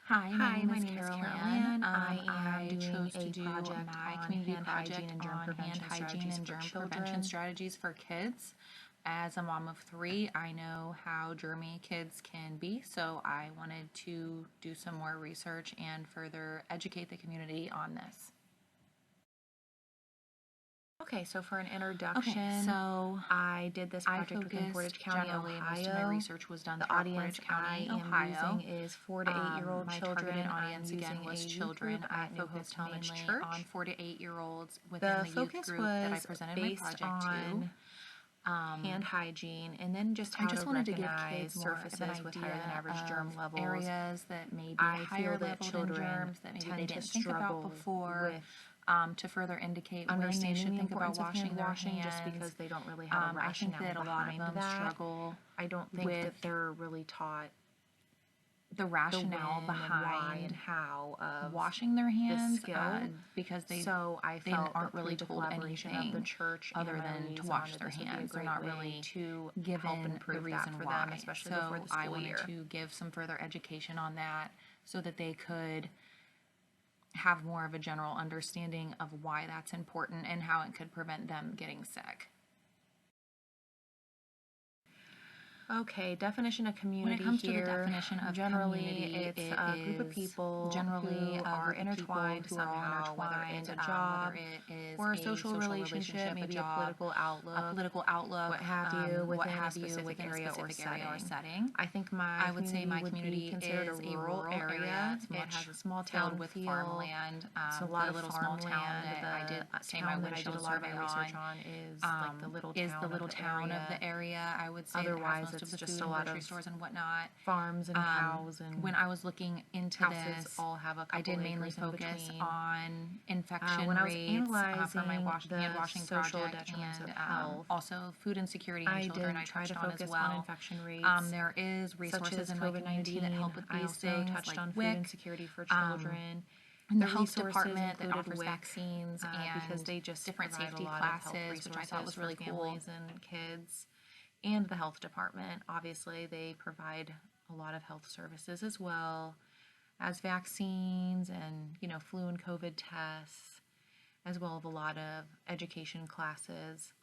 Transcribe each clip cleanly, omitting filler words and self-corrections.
Hi, my name is Carolyn. I am chose doing to a do project my on community hand project hygiene and germ on hand prevention hygiene strategies and for germ children. prevention strategies for kids. As a mom of 3, I know how germy kids can be, so I wanted to do some more research and further educate the community on this. Okay, so for an introduction, so I did this I project within Portage focused County, generally, most of my Ohio. research was done The throughout audience Portage County, I am Ohio. using is 4 to 8-year-old My children. targeted I'm audience again using was a youth children. group I at New Hope focused Talmadge mainly Church. on 4 to 8-year-olds within the youth focus group that I was presented my based project on hand hygiene and then just I how just to wanted to give recognize kids more of an surfaces with higher than idea average of germ levels. areas that may be I higher feel that level in children germs that maybe they tend to didn't think about struggle before, with to further indicate when they understanding should the think about importance of hand washing their washing just hands. because they don't really have a I think rationale that a lot of behind them that. struggle I don't think with that they're really taught the the rationale when and why behind and how of washing their the hands skill. because So I felt aren't that really through the told collaboration of the anything church other and my than to liaison, wash that their this would be a hands. They're great not way really to help given the improve that reason for why. them, especially So before the I school wanted year. to give some further education on that so that they could have more of a general understanding of why that's important and how it could prevent them getting sick. Okay, definition of community When it comes here. to the definition of generally, community, it's it a group of is people generally who a are group of people intertwined who are all somehow, whether intertwined, it's a job whether it is or a a social relationship, a maybe a job, political outlook, what have you, what within a have you, specific within a area or specific area or setting. setting. I think my I would say community my would be community considered a is rural area. It's It much has a small filled town with feel. farmland. It's a The lot of little small town farmland. that I did The say my town that I did a windshield lot of my survey research on is like the little is the town little of the town of area. the area. I would say that Otherwise, has most of it's the just food a and lot grocery of stores and whatnot. farms and cows and When I was looking into houses this, all have a I couple did mainly acres in focus between. on infection When I was rates for my analyzing hand the washing social project detriments of and health, also food insecurity in I children did I try to touched on as focus on well. infection rates, There is such resources as in my community that COVID-19. help with I these also things, touched like on food WIC, insecurity for children. and the The health resources department that included offers WIC, vaccines because and they just different provide a safety lot of health classes, which I thought was resources really for cool. families and kids. And the health department, obviously, they provide a lot of health services as well as vaccines and, flu and COVID tests, as well as a lot of education classes.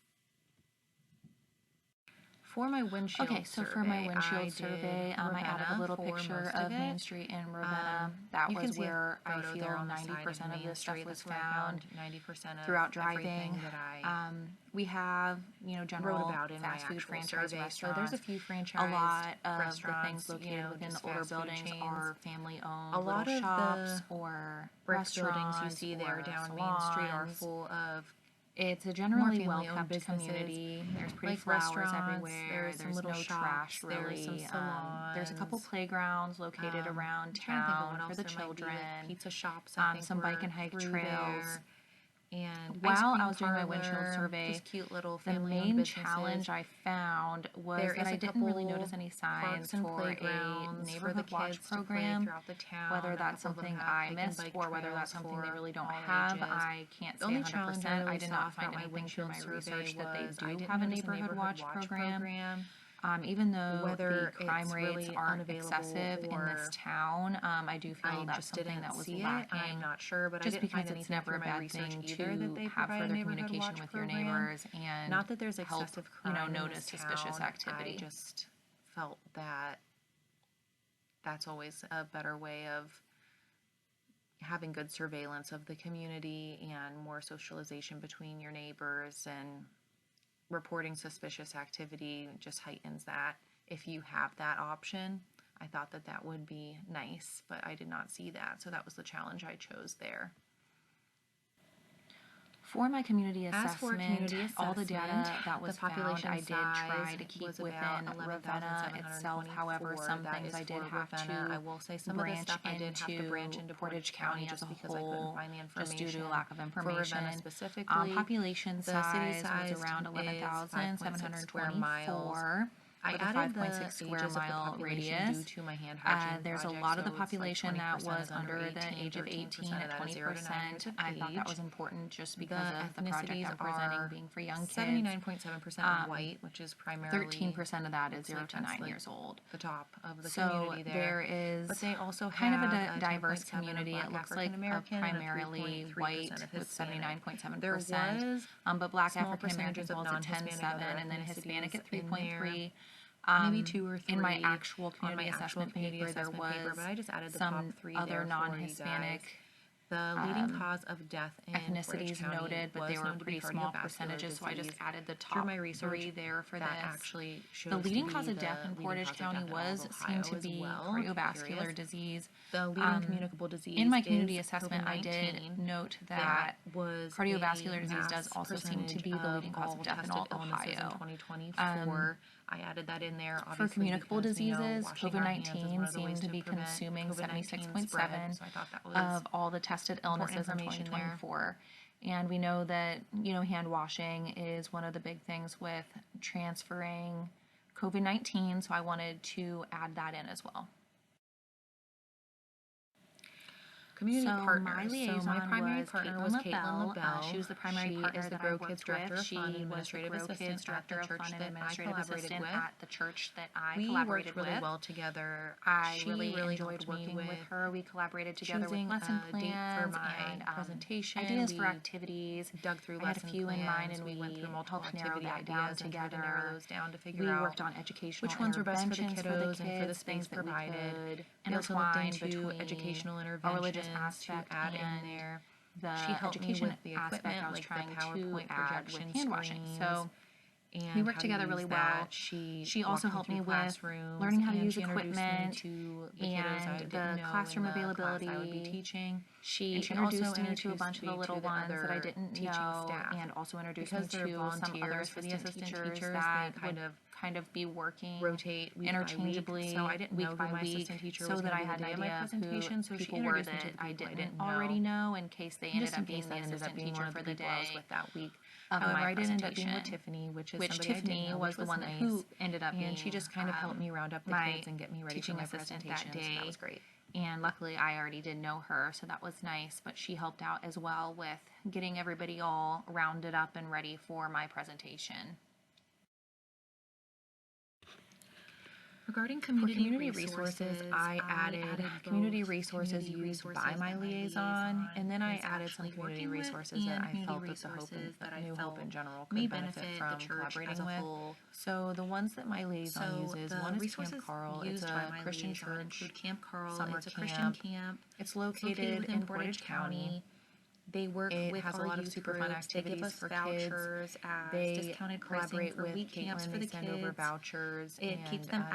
For my windshield So survey, for my windshield I survey, I added a little picture of Main Street in Ravenna. That you can was see a where I photo feel there on the side 90% of Main this stuff Street. was That's where I found 90% of throughout driving. everything that I We have, wrote general about in my fast food actual franchise survey. restaurants. So there's a few A franchised lot of the restaurants, things located within just the older fast food buildings chains. are family-owned A lot little of shops the or brick buildings you restaurants see there or down Main Street are salons. full of It's a more generally family-owned well-kept businesses, community. There's pretty like flowers restaurants. everywhere. There's some little no shops. trash really. There's some salons. There's a couple playgrounds located around I'm trying to think of what town for else the there might be, children. like pizza shops. I think Some bike were and hike through trails. there. And While ice I was doing my cream windshield parlor, survey, just cute little the family-owned main businesses. challenge I found was There that is I a didn't really couple notice any signs parks and for a playgrounds for the neighborhood watch kids to play program. throughout the town. Whether A that's couple of them something have I hike and missed bike or whether that's trails something they for really don't all have, ages. I can't The say only challenge I 100%. I really did saw not find throughout my anything through windshield my survey research that they was I do didn't have a notice neighborhood watch program. program. Even though Whether the crime it's rates really aren't unavailable excessive in this or town, I do feel I that's just something didn't that was see it. lacking. I'm not sure, but I Just didn't find because it's anything never through a my bad research thing either that to they have provide a further neighborhood communication watch with your program. neighbors and Not that there's help, excessive crime in notice this suspicious town. activity. I just felt that that's always a better way of having good surveillance of the community and more socialization between your neighbors, and reporting suspicious activity just heightens that. If you have that option, I thought that that would be nice, but I did not see that, so that was the challenge I chose there. For my community As for assessment, community all the assessment, data that was the population found, I did try size to keep was within about Ravenna itself. However, 11,724. some That things is I did for have Ravenna. to I will say some of this branch stuff I did have to branch into Portage County as just a because I couldn't whole, find the just due to information. lack of For information. Ravenna specifically, Population the city size was size around is 5.6 square 11,724. miles. I for the added 5.6 the square ages of the mile population due radius. to my hand hygiene There's a project. lot of the So it's like population that 20% was is under the 18, age of 18 13% at of that is 0 to 9 years 20%. of I thought that age. was important just The because of the project ethnicities I'm presenting are being for young kids. 79.7% white, which is primarily 13% of that is looks 0 like to that's 9 like years old. the top of the So community there. there is But they also kind of have a diverse 10.7 community. of It Black looks like African a American and a primarily 3.3% white of with Hispanic. 79.7%. There was But Black small African American percentages of falls at non-Hispanic 10.7 other and then Hispanic at ethnicities in there. 3.3. Maybe 2 or 3 In my actual on community my actual assessment community paper, there assessment paper, was but I just added the some top 3 other there for you guys. non-Hispanic The leading cause of death in Portage ethnicities County noted, but was they were known to be pretty small cardiovascular percentages, so I just disease. added the Through top my research, 3 there for that this. actually shows The leading to be cause of death the in leading Portage cause of County death in all of seemed to Ohio as be well. cardiovascular Curious. disease. The leading communicable disease In my community is assessment, I did COVID-19. note That that was cardiovascular a disease does mass also seem to percentage be the of leading cause of all death in tested all illnesses in Ohio. 2024. I added that in there, For obviously, communicable because we know diseases, washing our hands is one COVID-19 of the ways seemed to to be prevent consuming COVID-19 spread. 76.7 So I thought that was of all the tested illnesses in information there. 2024. And we know that, hand washing is one of the big things with transferring COVID-19, so I wanted to add that in as well. Community So partners. my liaison my primary was partner Caitlin was LaBelle. Caitlin LaBelle. She was the primary She partner is the that Grow I Kids worked Director with. of She Fund was the Administrative Grow Assistant Kids Director at of the church Fund and that I Administrative collaborated Assistant with. at the church that I We collaborated worked really with. well together. I She really enjoyed helped me working with with her. We collaborated together with choosing lesson a date for plans my and presentation. ideas for We activities. dug through I had a lesson few in mind, plans. and We went through multiple helped narrow activity that down ideas and tried to narrow together. those down to figure We out worked on educational which ones were best for the interventions kiddos for the and for the kids, space things that we provided. could We also looked intertwine into between educational a interventions religious to aspect add in and there. the She helped me education with the aspect equipment, I was like the trying to PowerPoint add with projection hand washing. screens, So and we worked how to together use really that. well. She also walked me helped me through with classrooms, learning how to and use she introduced me equipment to the kiddos I and didn't the know classroom in the class I would be availability. teaching. She And she introduced also me to a bunch of the me little to the ones that I other didn't teaching know, staff. and also introduced Because me they're to some other volunteers for the assistant assistant teachers teachers, that they would kind of be working rotate week interchangeably by week. So I didn't week know by who my week, assistant teacher so was that going I to be had the an day of my idea of who presentation. So she people were introduced me to that the I people didn't know. already know in case they ended Just in up being case the that ended up assistant being one teacher of the for the people I was day with that week. of However, my I did end up being with presentation. Tiffany, which is Which somebody I Tiffany didn't know, was which the was one nice. who ended up And being she just kind of helped me round up the my kids and get me ready for teaching my assistant presentation. that So that day. was great. And luckily, I already did know her, so that was nice. But she helped out as well with getting everybody all rounded up and ready for my presentation. Regarding community resources, I added community resources used by my liaison, and then I added some community resources that I felt that New Hope in general could benefit from collaborating with. So the ones that my liaison uses, one is Camp Carl. It's a Christian church summer camp. It's located in Portage County. They work with a lot of super fun activities for kids. They discounted collaborate with Caitlin. They send over vouchers and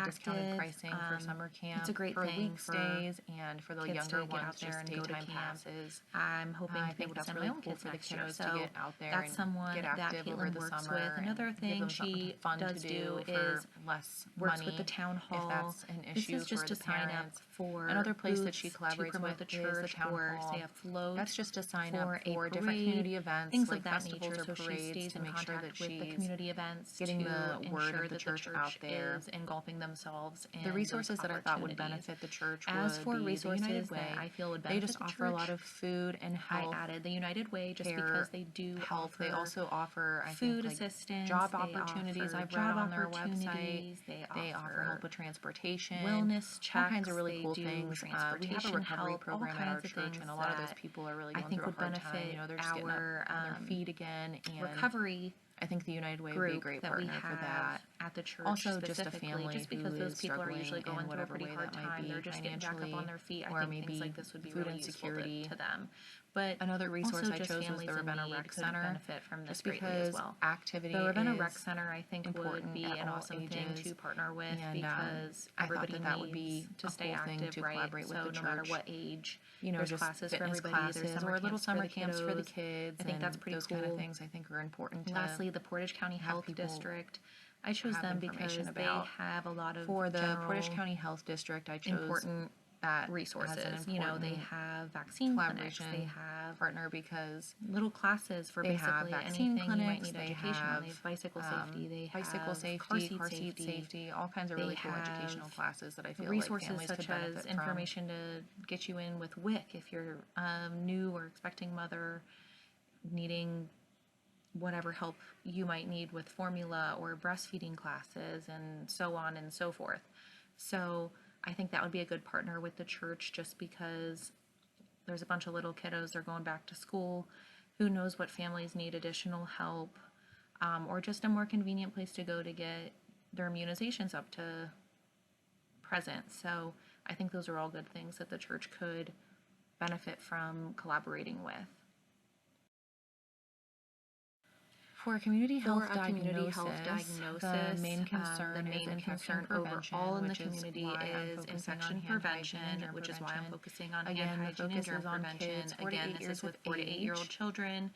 discounted pricing for summer camp. It's a great for thing weekdays and for the younger ones, just daytime passes. I'm hoping I to think that's really cool for the kiddos to get out there that's and someone get that active over Caitlin the works summer. with. Another and thing give them something she fun does to do for is less works money with the town hall. if that's an This issue is just for to the sign up parents. for Another place that booths she to collaborates promote with the is the church, town or hall. say a float. That's just to sign for up a for different parade, community events, things like of that festivals nature. or So she parades, stays to in make sure that contact with the she's community events getting to the word ensure of the that church out there. is engulfing themselves in The resources that I thought would opportunities. benefit the church As would for be resources the United that Way. I feel would They benefit just the offer a lot church, of food and I health. added the United Way just care, because they do help. They offer also offer, I food think, like assistance, job they opportunities. offer I've read job on their website. opportunities, They offer help with transportation, wellness checks, all kinds of really they cool do things. We have a transportation recovery help, all program at our kinds of church, things and a lot of those that people are really I going think through a would hard time. benefit They're just getting up our on their feet again, and recovery I think the United Way would be a group great that we partner for have that. at the church. Also, just a specifically, family just because who those is people are struggling usually in going through a whatever pretty way hard that might time. be, They're just getting back up financially, on their feet. I or think maybe things like this would be food really useful insecurity. to them. But Another resource also I just chose was families the in Ravenna need Rec could Center, benefit from this just greatly because as well. activity The Ravenna is Rec Center, I think, would important be at an all awesome thing ages, to partner with and because I thought everybody that would needs be to a stay cool thing active, to right? collaborate with So the no matter church. what age, There's just classes for fitness everybody. classes There's or little summer camps for the kiddos. kids. I think and that's pretty those cool. kind of things I think are important to Lastly, the Portage County have Health people District. I chose have them because information they about. have a lot of For the Portage general County Health District, I chose important that resources. as an They important have vaccine clinics, collaboration they have partner, because little classes for they have basically vaccine anything you might clinics, need they education on. have They have bicycle safety, they bicycle have safety, car seat safety, all kinds of they really cool educational have classes that I feel like resources families could such benefit as from. information to get you in with WIC if you're new or expecting mother, needing whatever help you might need with formula or breastfeeding classes, and so on and so forth. So I think that would be a good partner with the church, just because there's a bunch of little kiddos, they're going back to school. Who knows what families need additional help, or just a more convenient place to go to get their immunizations up to present. So I think those are all good things that the church could benefit from collaborating with. For a community health diagnosis, the main concern is infection prevention, overall in the community is infection prevention, which is why I'm focusing on hand hygiene and germ prevention. Again, this is with 4 to 8-year-old children.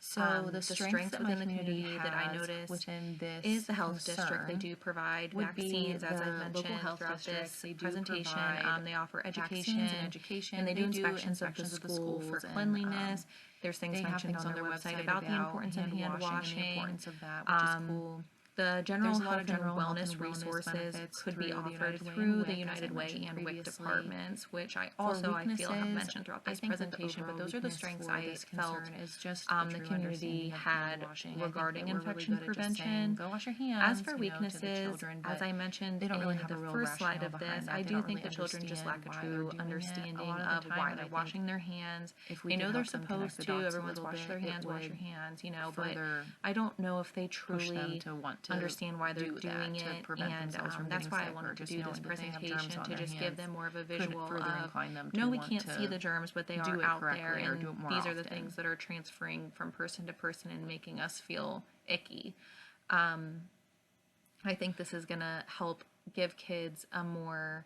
So the strengths within the community that I notice within this is the health district. They do provide vaccines, as I've mentioned throughout this presentation. They offer education, and they do inspections of the school for cleanliness. There's things mentioned on their website about the importance of hand washing, and the importance of that, which is cool. The general There's a lot health of and general health and wellness resources benefits could be through the offered United Way through and the WIC, as I United Way mentioned and WIC previously. departments, which I For also I feel have weaknesses, mentioned throughout this I think that the presentation, but overall those are the weakness strengths for I this felt concern is just the true community understanding of had hand washing. I think regarding that we're really infection good at just saying, prevention. go wash your hands, As for to the weaknesses, children, as but I mentioned they don't really in have the a real first slide rationale of behind this, that. I They do don't think the really children just lack a understand why they're true doing it a understanding lot of of the why time. they're I think washing their hands. if we They could know they're help them connect supposed the to, dots a everyone's little washed their bit, it hands, wash your would hands, but further I don't know if they push them truly to want to understand why they're do that doing to it, prevent and themselves from that's getting why I sick, or wanted to just do this knowing that they have germs presentation on to their just give hands them more of a could visual further of, incline them to no, we want can't see to the germs, but they do are it out correctly there, or and do it more these are the often. things that are transferring from person to person and making us feel icky. I think this is going to help give kids a more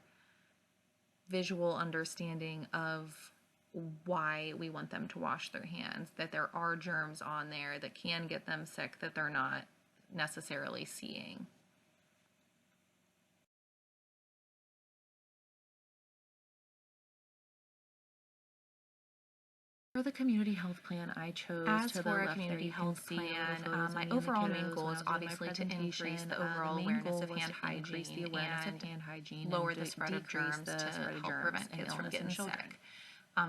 visual understanding of why we want them to wash their hands, that there are germs on there that can get them sick that they're not necessarily seeing. For the community health plan, I chose As to the for a left community there, you can health see plan, the photos of my me and the overall main kiddos goal when is I was doing my obviously to increase presentation. the overall main awareness goal of was hand to increase hygiene the awareness and of hand hygiene lower and the spread of decrease germs the to spread of help germs prevent and kids from illness getting in children. sick.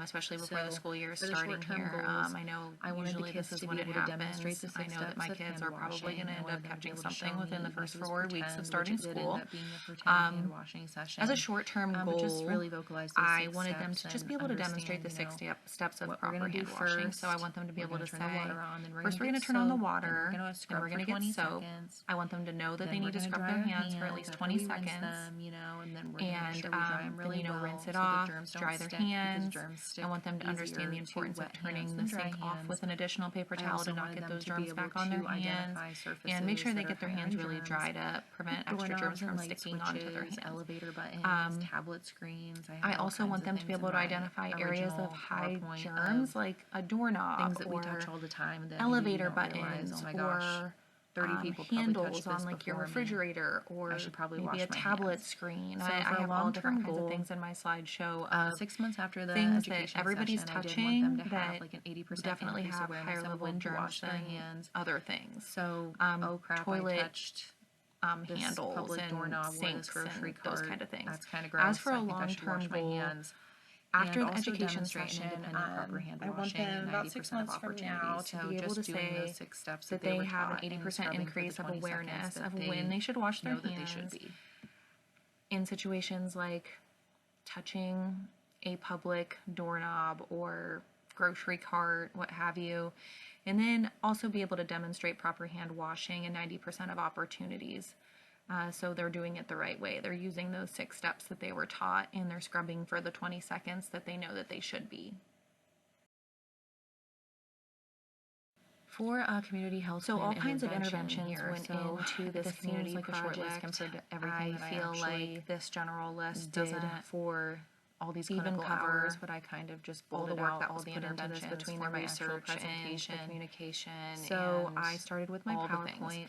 Especially before the So, school year is for the starting short-term here. goals, I know I wanted the usually kids this is to when be it able to happens. demonstrate the I 6 know that steps my of kids hand are probably washing. going to I end wanted up them to be catching able to show something within the me, even first if it was 4 weeks of pretend, starting which it did end school. up being a pretend hand washing session. As a short-term But just goal, really vocalize those I 6 wanted them steps to just and be able to demonstrate understand, the steps of what we're proper gonna do hand washing. So I first. want them to be We're able gonna to turn the say, water on, then we're first we're gonna going get to turn on the soap, then water, we're gonna then scrub we're for going to get 20 soap. seconds. I want them to know that Then they we're need to gonna scrub dry their our hands for at least after 20 we rinse seconds. them, and then we're gonna make And sure we dry them really then, well rinse it so off, the germs don't dry their stick, because hands. germs stick I want them to understand the easier to importance of wet turning hands the than dry sink off hands. with an additional paper I towel also to not wanted get them those to be germs able back on their to hands. identify surfaces And make sure they that get are their high hands on really germs, dried up, prevent like extra germs doorknobs and from light sticking onto their switches, hands. elevator buttons, tablet screens. I have all also kinds want of them to be things in able to my identify areas of original high PowerPoint germs, of like a doorknob things that we or touch all the time that maybe we elevator don't realize. buttons Oh my gosh, or 30 people probably handles touched on this like your before me. refrigerator I or should probably maybe wash a my tablet hands. screen. So I for a have all different long-term kinds of goal, things in my slideshow of 6 months after the things that education everybody's session, I did want them touching to that have like an 80% definitely increase have awareness higher of level when of to germs wash their than hands. other things. So, oh crap, toilet I touched this handles public and doorknob or this sinks grocery and cart. those kind of things. That's kind of gross. As for a I think I should long-term wash my goal, hands. after And the also education demonstrate an session, independent proper hand I want washing them and about 6 90% of months from now opportunities. to So be able just to doing those say 6 steps that they they were have an taught and 80% scrubbing for the increase of 20 awareness seconds that of when they should wash their know that they should hands be. in situations like touching a public doorknob or grocery cart, what have you. And then also be able to demonstrate proper hand washing in 90% of opportunities. So they're doing it the right way. They're using those 6 steps that they were taught, and they're scrubbing for the 20 seconds that they know that they should be. For a community health So plan all kinds of intervention interventions here, went so into this this community seems like a short project. list compared to everything I that I feel actually like this general list did doesn't for all these even clinical cover hours, but I kind of just all the bulleted work out that all was the put into this interventions between for the my actual research and presentation, the communication. So and I started with my all the things. PowerPoint.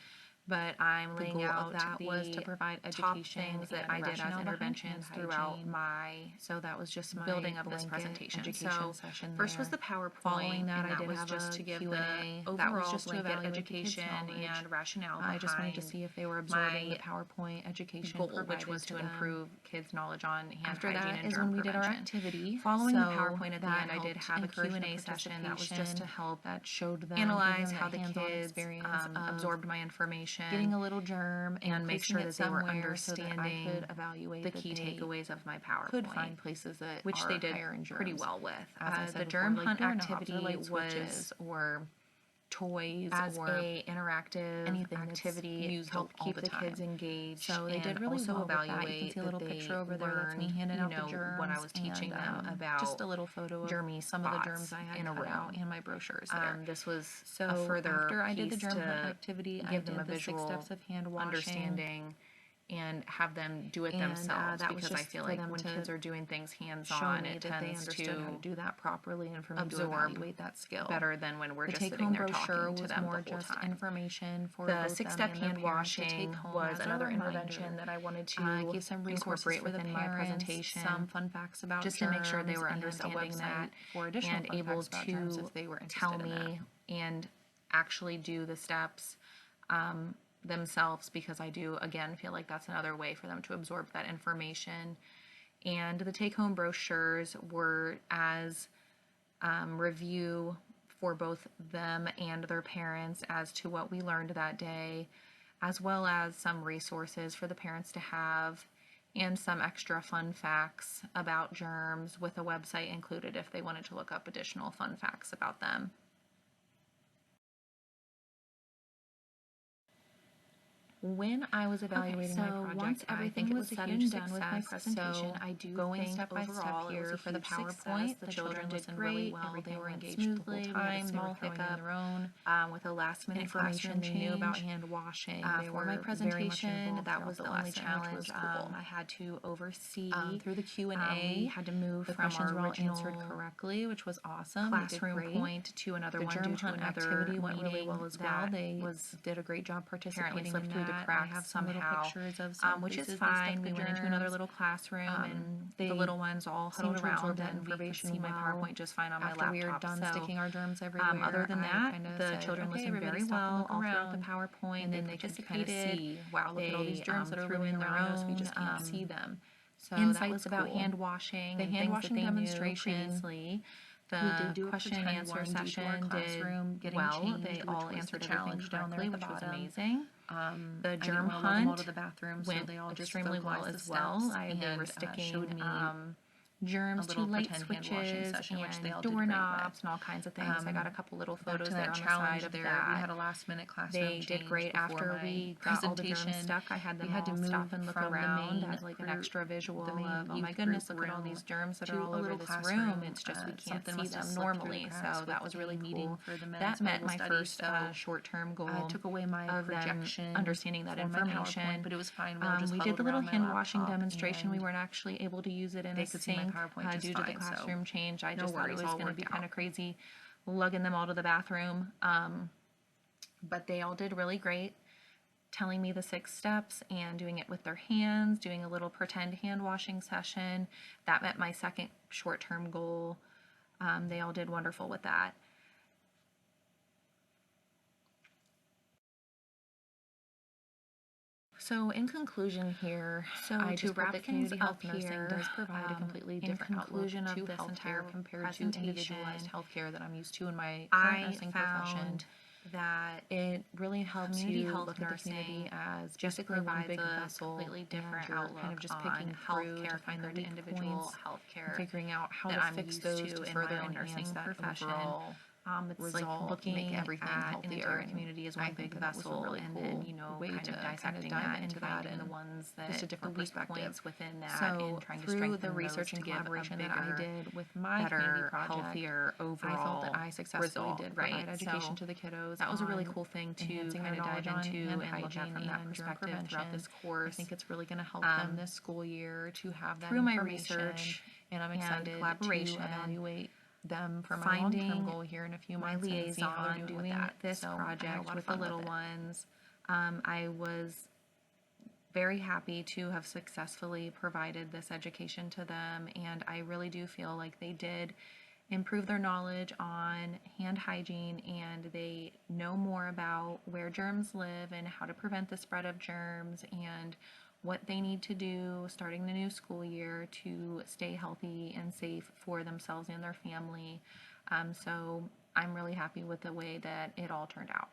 but I'm laying goal of out that was to the provide top education things that and I did as rationale behind interventions hand throughout hygiene. my So that was just my building of this blanket presentation. education So session first was there. the PowerPoint, Following that, and I that did was have just a to give Q&A. the That was overall just to blanket evaluate the kids' education knowledge. and rationale I just wanted to behind see if they were absorbing the my PowerPoint education goal, provided which was to them. improve kids' knowledge on hand After hygiene that and is germ when we did our prevention. activity. Following the So PowerPoint at the that end, I did helped have a encourage the Q&A session that was just to participation, help that showed them, analyze give how them the that hands-on kids experience of absorbed my information, getting a little germ and make sure that they were somewhere so that I understanding could evaluate the that key they takeaways of my PowerPoint, could find places that which are they did higher in germs. pretty well with. As I said The before, germ like hunt doorknobs or activity light was switches or toys as or a interactive anything that's activity used help all keep the the kids time. engaged. So they did and really also well with that. You can evaluate see a that little they picture over there. That's me learned, handing out the what I germs was teaching and them about just a little photo of germy some of the germs spots I had in a cut room. out and my brochures there. This was So a further after I did the piece germ hunt to activity, I give them a did the 6 visual steps of hand washing. understanding and have them do it And, themselves, that was because I just feel for like them when to kids are doing things show hands-on, me it that they tends understood how to to do that properly and for me to absorb evaluate that skill. better than when we're The just sitting take-home there brochure talking to was them more the whole just time. information for The both them 6-step and their hand parents to take washing home was as a another reminder. intervention that I wanted I to gave some resources incorporate for the within my parents, presentation, some fun facts about just to make sure they germs, were and a understanding website that for additional and fun able facts about germs to if they were interested tell in that. me and actually do the steps themselves, because I do, again, feel like that's another way for them to absorb that information. And the take-home brochures were as review for both them and their parents as to what we learned that day, as well as some resources for the parents to have and some extra fun facts about germs with a website included if they wanted to look up additional fun facts about them. When I was evaluating my project, once everything I think it was was said a and huge done with my success. presentation, So I do going think step by step overall here it was a for the huge success. PowerPoint, The the children did listened great. really well. Everything They were went engaged the whole smoothly. We had a time. They small were throwing in hiccup their own with a last-minute information classroom they knew about change. hand washing. They For were my very much presentation, involved that throughout was the the only lesson, challenge which was cool. I had to oversee. Through the Q&A, We had to move the from questions our were all answered original correctly, which was awesome. They did classroom great. point to another The one germ due to hunt another activity went really well meeting as well. that They was did a great job apparently participating slipped in through the that. I cracks have some little somehow, pictures of some which is places they stuck fine. the We went into another germs. little classroom, and They the little ones all seemed huddled to absorb around, that and we could information see my well. PowerPoint just fine on my After we were laptop. done So, sticking our germs everywhere, other than I that, kinda the said, children okay, listened everybody very stop and well look all throughout the around. PowerPoint. And They then they could kind of participated. see, wow, look at all these They germs that are threw living in their around us. We just own can't see them. So that insights was about cool. hand washing The and hand things washing that they knew demonstration, previously. we The did do a question and pretend answer one due to our session classroom did getting well. changed, They which all was answered the everything challenge down there correctly, at the which was bottom. amazing. The I didn't germ wanna let them all to hunt the bathroom, so went they all just extremely well vocalized the as well. steps They were and sticking showed me germs a to little light pretend hand washing switches session, which they and all did great doorknobs with. and all kinds of things. I got a couple little Back photos to there that on the challenge side of there, that. we had a last-minute classroom They change did great before after my we got all the germs presentation. stuck. I had them We had to all move stop and look from around the main as like an extra visual the main of, oh my youth goodness, group look at all room these germs that to are all a over little this classroom. room. It's just we can't Something see must have them slipped through the normally. cracks So with that was really a cool. meeting for the men's That met Bible my study, first so short-term goal. I took away my of them projection understanding that for my information. PowerPoint, but it was fine. We all just We did huddled the little around my hand washing laptop, demonstration. We and weren't actually able to use it in they a could see my sync PowerPoint just due to the fine, so classroom change. I no just thought it worries, was all going to be worked kind out. of crazy lugging them all to the bathroom. But they all did really great, telling me the 6 steps and doing it with their hands, doing a little pretend hand washing session. That met my second short-term goal. They all did wonderful with that. So in conclusion here, I to just wrap put that things community up health nursing here, does provide a completely different conclusion outlook of to this entire healthcare compared to individualized healthcare that I'm used to in my current I nursing profession. found that It really helps community you health look at the nursing community as just basically one provides big a vessel, completely different and you're outlook kind of just on picking through to healthcare find the compared to weak individual points, healthcare figuring out how that to I'm fix used those to to in further my own enhance nursing that profession. overall It's like result, looking make everything at an healthier. entire And community as I one think big that was a vessel, really and cool then way kind to of kind of dissecting dive that and into that finding the and ones that just a were different weak perspective. points within that, So and trying to through strengthen the research those and to give a collaboration that I bigger, did with my community better, project, healthier overall I felt that I successfully result, did right? provide education So to the kiddos. that was a really on cool thing to enhancing kind their of dive knowledge on into hand and look at hygiene from that and germ perspective throughout this prevention. course. I think it's really going to help them this school year to have that through my information. research And I'm and excited collaboration, to evaluate them for my long-term finding goal here in a few my months and see how they're liaison doing with doing that. this So I had a project lot of with the fun little with it. ones. I was very happy to have successfully provided this education to them, and I really do feel like they did improve their knowledge on hand hygiene, and they know more about where germs live and how to prevent the spread of germs and what they need to do starting the new school year to stay healthy and safe for themselves and their family. So I'm really happy with the way that it all turned out.